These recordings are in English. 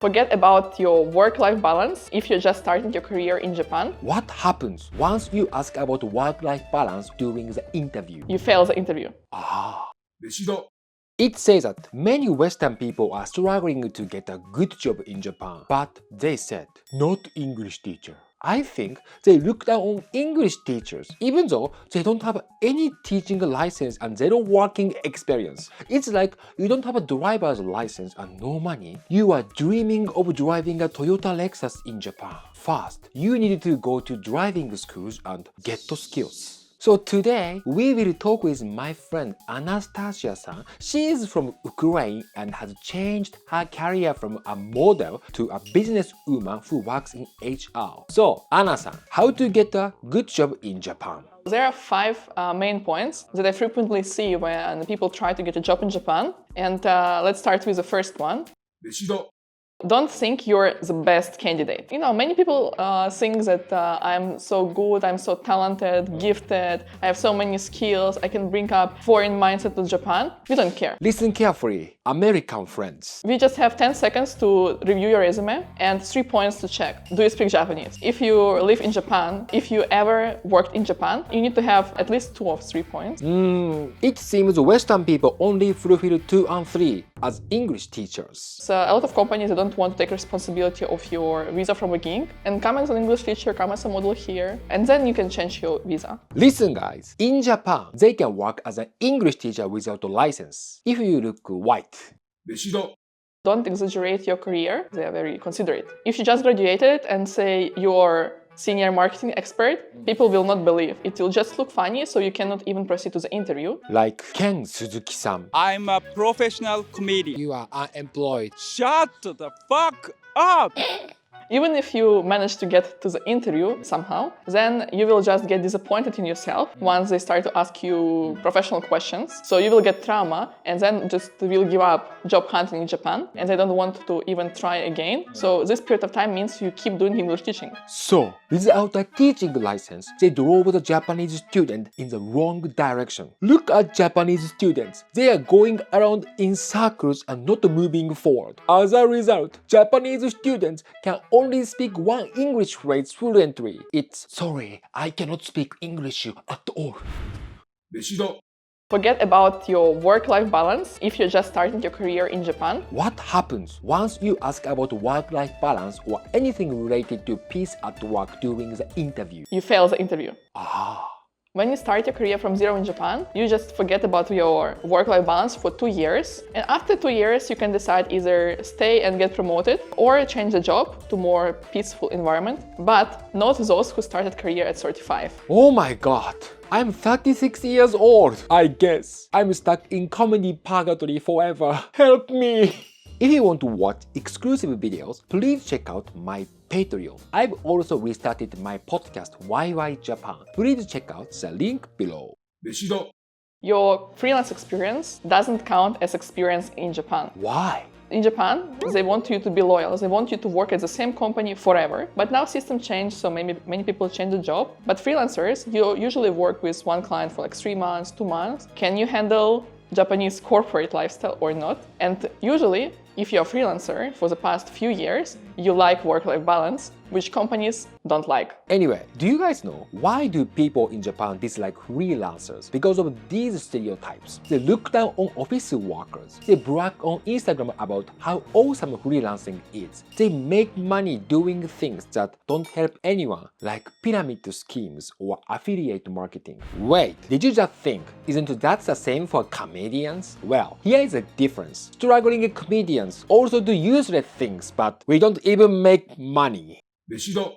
Forget about your work-life balance if you're just starting your career in Japan. What happens once you ask about work-life balance during the interview? You fail the interview. Meshida. It says that many Western people are struggling to get a good job in Japan, but they said, not English teacher. I think they look down on English teachers, even though they don't have any teaching license and zero working experience. It's like you don't have a driver's license and no money. You are dreaming of driving a Toyota Lexus in Japan. First, you need to go to driving schools and get the skills. So today, we will talk with my friend Anastasia-san. She is from Ukraine and has changed her career from a model to a businesswoman who works in HR. So, Anna-san, how to get a good job in Japan? There are 5 main points that I frequently see when people try to get a job in Japan. And let's start with the first one. Meshida. Don't think you're the best candidate. Many people think that I'm so good, I'm so talented, gifted, I have so many skills, I can bring up foreign mindset to Japan. We don't care. Listen carefully, American friends. We just have 10 seconds to review your resume and 3 points to check. Do you speak Japanese? If you live in Japan, if you ever worked in Japan, you need to have at least 2 of 3 points. It seems Western people only fulfill 2 and 3 as English teachers. So a lot of companies they don't want to take responsibility of your visa from the beginning and come as an English teacher, come as a model here, and then you can change your visa. Listen guys, in Japan, they can work as an English teacher without a license if you look white. Meshida. Don't exaggerate your career, they are very considerate. If you just graduated and say you're senior marketing expert, people will not believe. It will just look funny, so you cannot even proceed to the interview. Like Ken Suzuki-san. I'm a professional comedian. You are unemployed. Shut the fuck up! Even if you manage to get to the interview somehow, then you will just get disappointed in yourself once they start to ask you professional questions. So you will get trauma and then just will give up job hunting in Japan and they don't want to even try again. So this period of time means you keep doing English teaching. So, without a teaching license, they drove the Japanese student in the wrong direction. Look at Japanese students. They are going around in circles and not moving forward. As a result, Japanese students can only speak one English phrase fluently. It's, sorry, I cannot speak English at all. Meshida. Forget about your work-life balance if you're just starting your career in Japan. What happens once you ask about work-life balance or anything related to peace at work during the interview? You fail the interview. When you start your career from zero in Japan, you just forget about your work-life balance for 2 years. And after 2 years, you can decide either stay and get promoted or change the job to more peaceful environment. But not those who started career at 35. Oh my god, I'm 36 years old. I guess I'm stuck in comedy purgatory forever. Help me! If you want to watch exclusive videos, please check out my Patreon. I've also restarted my podcast YY Japan. Please check out the link below. Meshida. Your freelance experience doesn't count as experience in Japan. Why? In Japan, they want you to be loyal. They want you to work at the same company forever. But now system changed, so maybe many people change the job. But freelancers, you usually work with one client for like 3 months, 2 months. Can you handle Japanese corporate lifestyle or not? And usually, if you're a freelancer for the past few years, you like work-life balance, which companies don't like. Anyway, do you guys know why do people in Japan dislike freelancers? Because of these stereotypes. They look down on office workers. They brag on Instagram about how awesome freelancing is. They make money doing things that don't help anyone, like pyramid schemes or affiliate marketing. Wait, did you just think, isn't that the same for comedians? Well, here is a difference. Struggling comedians also do useless things, but we don't even make money. Meshida.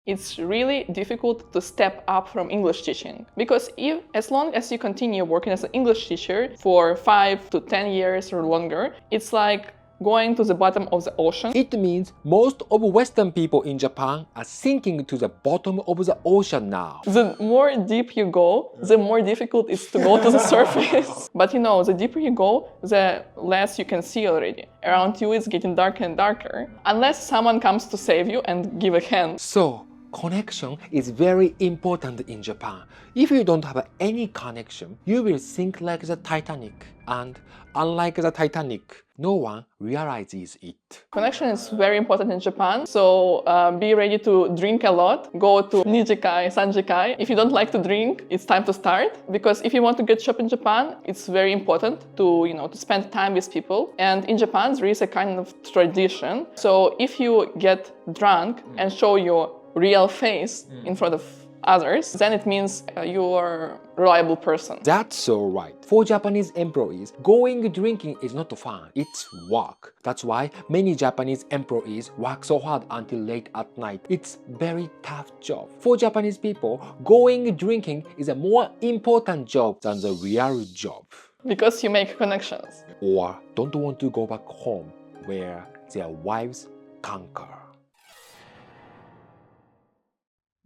It's really difficult to step up from English teaching because as long as you continue working as an English teacher for 5 to 10 years or longer, it's like going to the bottom of the ocean. It means most of Western people in Japan are sinking to the bottom of the ocean now. The more deep you go, the more difficult it's to go to the surface. But the deeper you go, the less you can see already. Around you it's getting darker and darker, unless someone comes to save you and give a hand. So, Connection is very important in Japan. If you don't have any connection, you will sink like the Titanic. And unlike the Titanic, no one realizes it. Connection is very important in Japan, so be ready to drink a lot. Go to Nijikai, Sanjikai. If you don't like to drink, it's time to start. Because if you want to get job in Japan, it's very important to, to spend time with people. And in Japan, there is a kind of tradition. So if you get drunk and show your real face in front of others, then it means you are a reliable person. That's so right. For Japanese employees, going drinking is not fun, it's work. That's why many Japanese employees work so hard until late at night. It's very tough job. For Japanese people, going drinking is a more important job than the real job. Because you make connections. Or don't want to go back home where their wives conquer.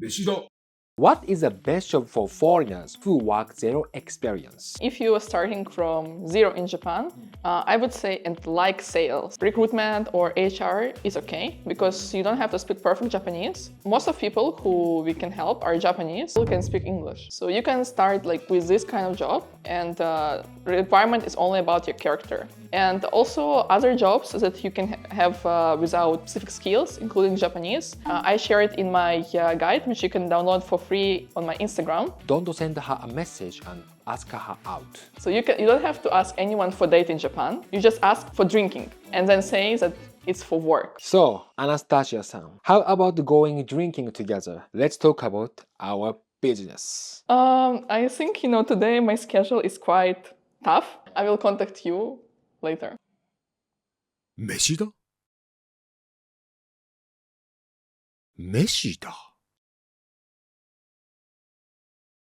飯だ What is the best job for foreigners who work zero experience? If you are starting from zero in Japan, I would say, and like sales, recruitment or HR is okay because you don't have to speak perfect Japanese. Most of people who we can help are Japanese who can speak English. So you can start like with this kind of job, and the requirement is only about your character. And also other jobs that you can have without specific skills, including Japanese. I share it in my guide, which you can download for free on my Instagram. Don't send her a message and ask her out. So you don't have to ask anyone for date in Japan. You just ask for drinking and then say that it's for work. So, Anastasia-san, how about going drinking together? Let's talk about our business. I think, today my schedule is quite tough. I will contact you later. 飯だ飯だ